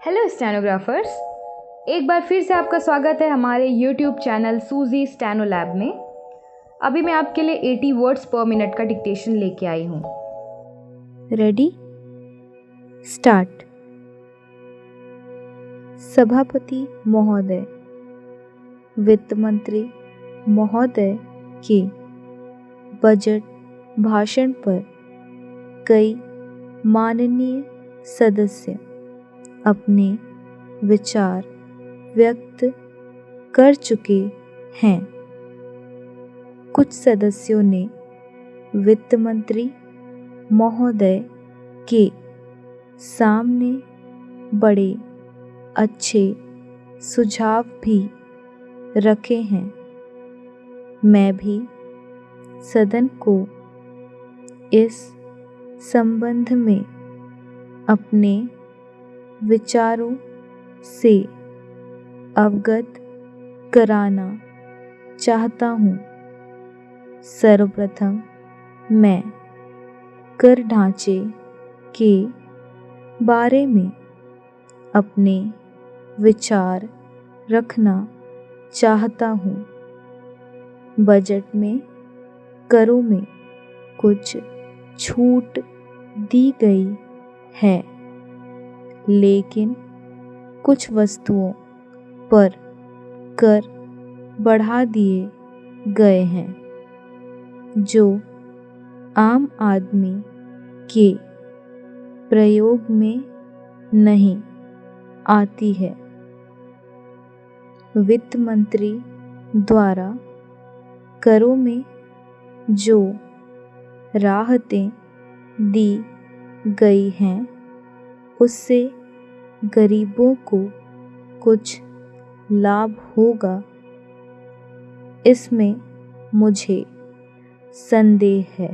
Hello stenographers, एक बार फिर से आपका स्वागत है हमारे YouTube चैनल सूजी स्टेनो लैब में। अभी मैं आपके लिए 80 वर्ड्स पर मिनट का डिक्टेशन लेके आई हूँ। Ready start. सभापति महोदय, वित्त मंत्री महोदय के बजट भाषण पर कई माननीय सदस्य अपने विचार व्यक्त कर चुके हैं। कुछ सदस्यों ने वित्त मंत्री महोदय के सामने बड़े अच्छे सुझाव भी रखे हैं। मैं भी सदन को इस संबंध में अपने विचारों से अवगत कराना चाहता हूँ। सर्वप्रथम मैं कर ढांचे के बारे में अपने विचार रखना चाहता हूँ। बजट में करों में कुछ छूट दी गई है, लेकिन कुछ वस्तुओं पर कर बढ़ा दिए गए हैं जो आम आदमी के प्रयोग में नहीं आती है। वित्त मंत्री द्वारा करों में जो राहतें दी गई हैं उससे गरीबों को कुछ लाभ होगा, इसमें मुझे संदेह है।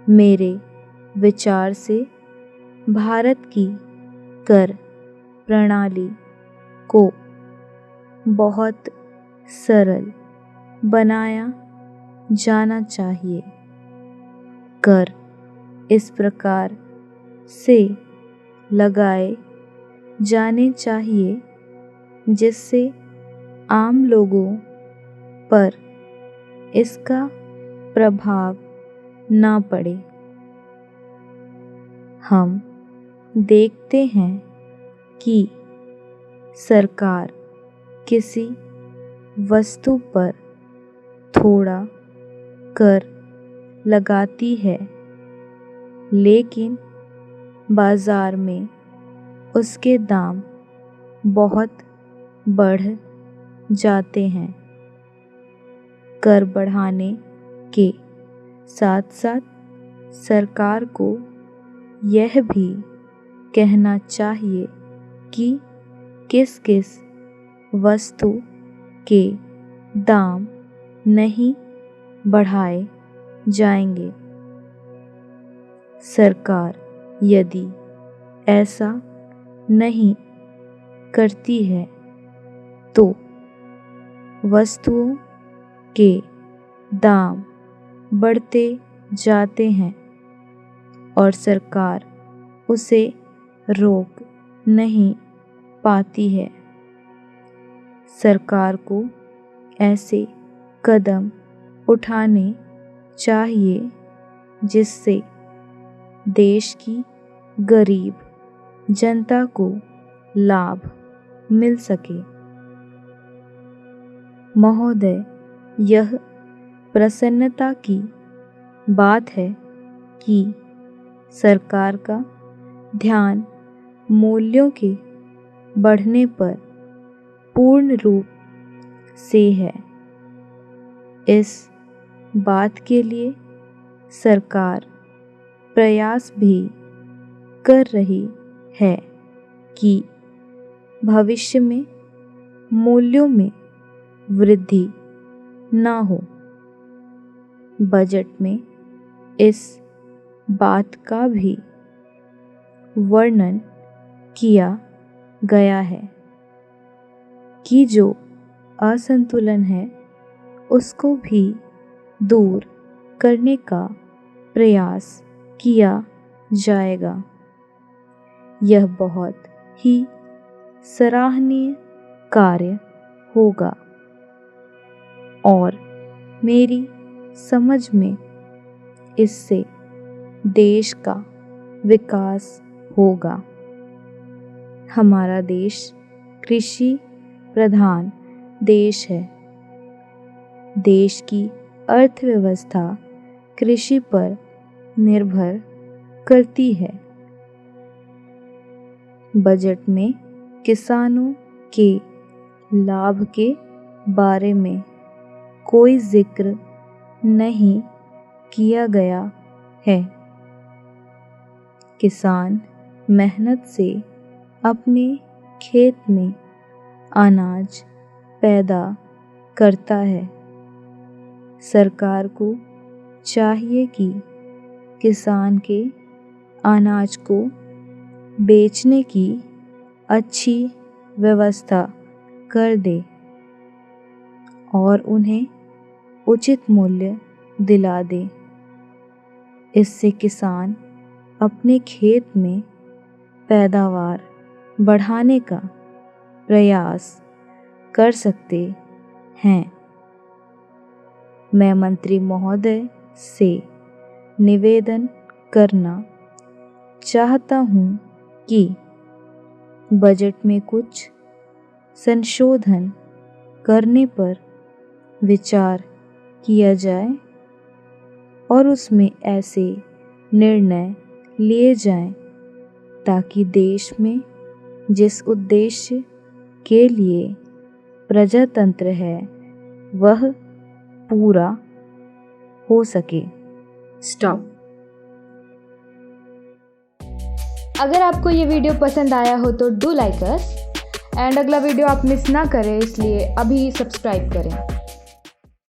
मेरे विचार से भारत की कर प्रणाली को बहुत सरल बनाया जाना चाहिए। कर इस प्रकार से लगाए जाने चाहिए जिससे आम लोगों पर इसका प्रभाव ना पड़े। हम देखते हैं कि सरकार किसी वस्तु पर थोड़ा कर लगाती है, लेकिन बाजार में उसके दाम बहुत बढ़ जाते हैं। कर बढ़ाने के साथ साथ सरकार को यह भी कहना चाहिए कि किस किस वस्तु के दाम नहीं बढ़ाए जाएंगे। सरकार यदि ऐसा नहीं करती है तो वस्तुओं के दाम बढ़ते जाते हैं और सरकार उसे रोक नहीं पाती है। सरकार को ऐसे कदम उठाने चाहिए जिससे देश की गरीब जनता को लाभ मिल सके। महोदय, यह प्रसन्नता की बात है कि सरकार का ध्यान मूल्यों के बढ़ने पर पूर्ण रूप से है। इस बात के लिए सरकार प्रयास भी कर रही है कि भविष्य में मूल्यों में वृद्धि ना हो। बजट में इस बात का भी वर्णन किया गया है कि जो असंतुलन है उसको भी दूर करने का प्रयास किया जाएगा। यह बहुत ही सराहनीय कार्य होगा और मेरी समझ में इससे देश का विकास होगा। हमारा देश कृषि प्रधान देश है। देश की अर्थव्यवस्था कृषि पर निर्भर करती है। बजट में किसानों के लाभ के बारे में कोई जिक्र नहीं किया गया है। किसान मेहनत से अपने खेत में अनाज पैदा करता है। सरकार को चाहिए कि किसान के अनाज को बेचने की अच्छी व्यवस्था कर दे और उन्हें उचित मूल्य दिला दे। इससे किसान अपने खेत में पैदावार बढ़ाने का प्रयास कर सकते हैं। मैं मंत्री महोदय से निवेदन करना चाहता हूँ कि बजट में कुछ संशोधन करने पर विचार किया जाए और उसमें ऐसे निर्णय लिए जाएं ताकि देश में जिस उद्देश्य के लिए प्रजातंत्र है वह पूरा हो सके। स्टॉप। अगर आपको ये वीडियो पसंद आया हो तो डू लाइक अस एंड अगला वीडियो आप मिस ना करें, इसलिए अभी सब्सक्राइब करें।